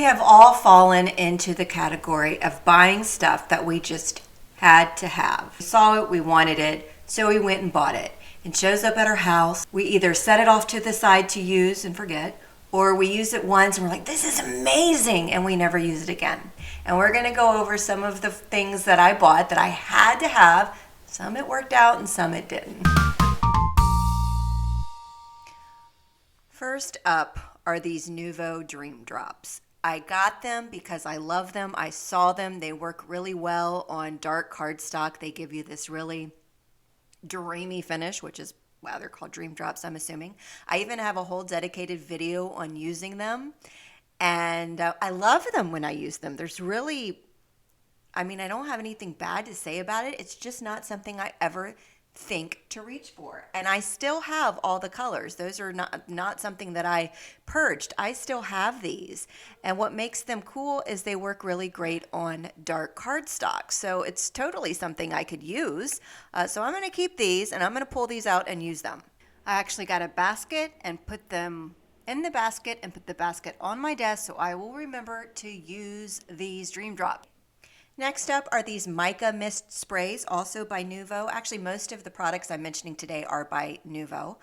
have all fallen into the category of buying stuff that we just had to have. We saw it, we wanted it, so we went and bought it. It shows up at our house. We either set it off to the side to use and forget, or we use it once and we're like, this is amazing, and we never use it again. And we're gonna go over some of the things that I bought that I had to have. Some it worked out and some it didn't. First up are these Nuvo Dream Drops. I got them because I love them. I saw them. They work really well on dark cardstock. They give you this really dreamy finish, which is why they're called Dream Drops, I'm assuming. I even have a whole dedicated video on using them. And I love them when I use them. There's really, I don't have anything bad to say about it. It's just not something I ever think to reach for. And I still have all the colors. Those are not something that I purged. I still have these. And what makes them cool is they work really great on dark cardstock. So it's totally something I could use. So I'm going to keep these and I'm going to pull these out and use them. I actually got a basket and put them in the basket and put the basket on my desk so I will remember to use these Dream Drops. Next up are these Mica Mist sprays, also by Nuvo. Actually, most of the products I'm mentioning today are by Nuvo.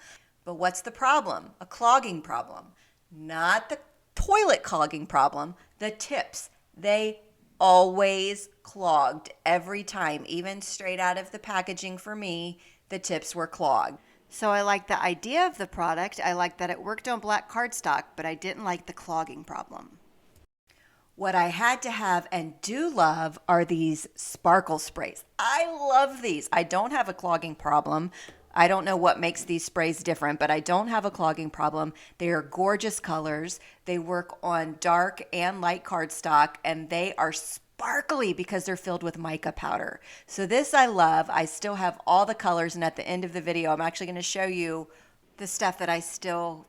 But what's the problem? A clogging problem. Not the toilet clogging problem, the tips. They always clogged every time, even straight out of the packaging for me, the tips were clogged. So I like the idea of the product. I like that it worked on black cardstock, but I didn't like the clogging problem. What I had to have and do love are these sparkle sprays. I love these. I don't have a clogging problem. I don't know what makes these sprays different, but I don't have a clogging problem. They are gorgeous colors. They work on dark and light cardstock, and they are sparkly because they're filled with mica powder. So this I love. I still have all the colors, and at the end of the video, I'm actually going to show you the stuff that I still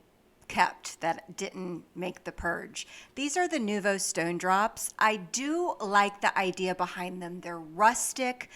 kept that didn't make the purge. These are the Nuvo Stone Drops. I do like the idea behind them. They're rustic.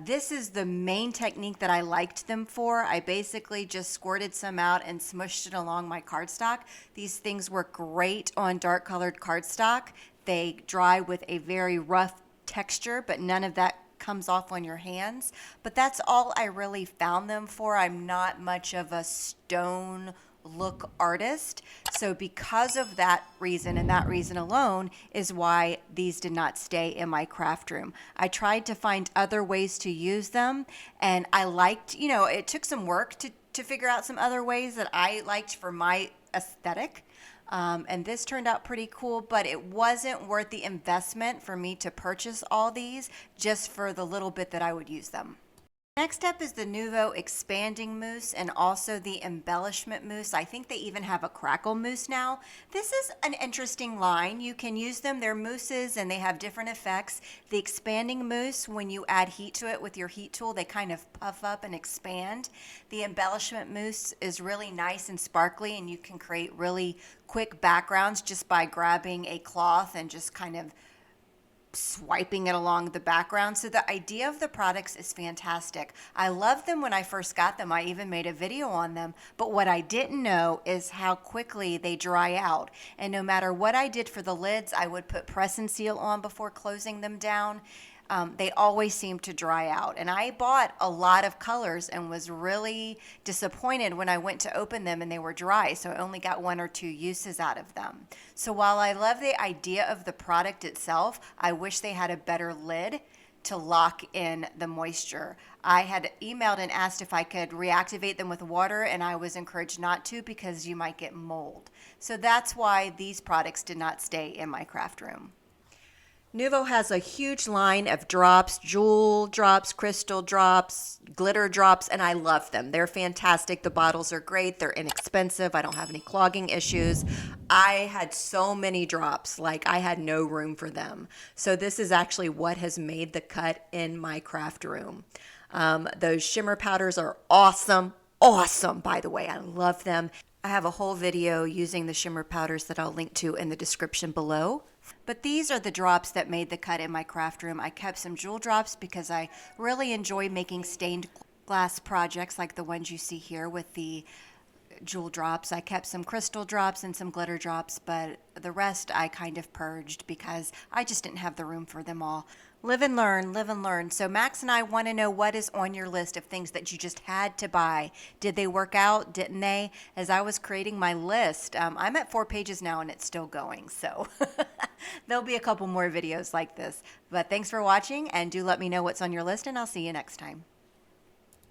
This is the main technique that I liked them for. I basically just squirted some out and smushed it along my cardstock. These things work great on dark colored cardstock. They dry with a very rough texture, but none of that comes off on your hands. But that's all I really found them for. I'm not much of a stone look artist. So because of that reason and that reason alone is why these did not stay in my craft room. I tried to find other ways to use them, and I liked, it took some work to figure out some other ways that I liked for my aesthetic. And this turned out pretty cool, but it wasn't worth the investment for me to purchase all these just for the little bit that I would use them. Next up is the Nuvo Expanding Mousse and also the Embellishment Mousse. I think they even have a Crackle Mousse now. This is an interesting line. You can use them. They're mousses and they have different effects. The Expanding Mousse, when you add heat to it with your heat tool, they kind of puff up and expand. The Embellishment Mousse is really nice and sparkly, and you can create really quick backgrounds just by grabbing a cloth and just kind of swiping it along the background. So the idea of the products is fantastic. I loved them when I first got them. I even made a video on them. But what I didn't know is how quickly they dry out. And no matter what I did for the lids, I would put press and seal on before closing them down. They always seem to dry out. And I bought a lot of colors and was really disappointed when I went to open them and they were dry. So I only got 1 or 2 uses out of them. So while I love the idea of the product itself, I wish they had a better lid to lock in the moisture. I had emailed and asked if I could reactivate them with water, and I was encouraged not to because you might get mold. So that's why these products did not stay in my craft room. Nuvo has a huge line of drops, jewel drops, crystal drops, glitter drops, and I love them. They're fantastic. The bottles are great. They're inexpensive. I don't have any clogging issues. I had so many drops, like I had no room for them. So this is actually what has made the cut in my craft room. Those shimmer powders are awesome. Awesome, by the way. I love them. I have a whole video using the shimmer powders that I'll link to in the description below. But these are the drops that made the cut in my craft room. I kept some jewel drops because I really enjoy making stained glass projects like the ones you see here with the jewel drops. I kept some crystal drops and some glitter drops, but the rest I kind of purged because I just didn't have the room for them all. Live and learn, live and learn. So Max and I want to know what is on your list of things that you just had to buy. Did they work out? Didn't they? As I was creating my list, I'm at 4 pages now and it's still going. So there'll be a couple more videos like this. But thanks for watching, and do let me know what's on your list, and I'll see you next time.